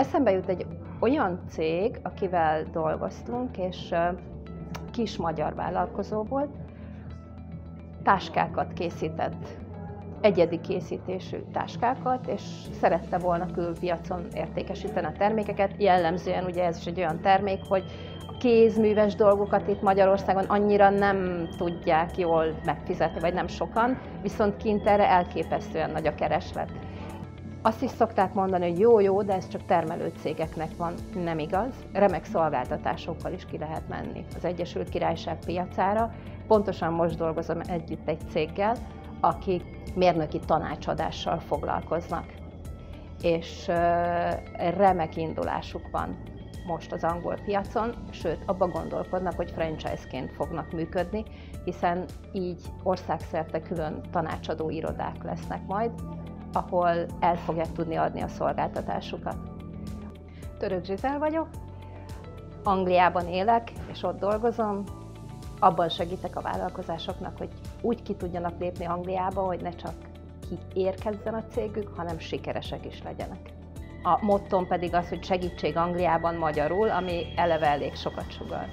Eszembe jut egy olyan cég, akivel dolgoztunk, és kis magyar vállalkozó volt, táskákat készített, egyedi készítésű táskákat, és szerette volna külpiacon értékesíteni a termékeket. Jellemzően ugye ez is egy olyan termék, hogy a kézműves dolgokat itt Magyarországon annyira nem tudják jól megfizetni, vagy nem sokan, viszont kint erre elképesztően nagy a kereslet. Azt is szokták mondani, hogy jó, de ez csak termelő cégeknek van. Nem igaz, remek szolgáltatásokkal is ki lehet menni az Egyesült Királyság piacára. Pontosan most dolgozom együtt egy céggel, akik mérnöki tanácsadással foglalkoznak. És remek indulásuk van most az angol piacon, sőt, abba gondolkodnak, hogy franchise-ként fognak működni, hiszen így országszerte külön tanácsadó irodák lesznek majd, ahol el fogják tudni adni a szolgáltatásukat. Török Zsizel vagyok, Angliában élek, és ott dolgozom. Abban segítek a vállalkozásoknak, hogy úgy ki tudjanak lépni Angliába, hogy ne csak kiérkezzen a cégük, hanem sikeresek is legyenek. A mottom pedig az, hogy segítség Angliában magyarul, ami eleve elég sokat sugall.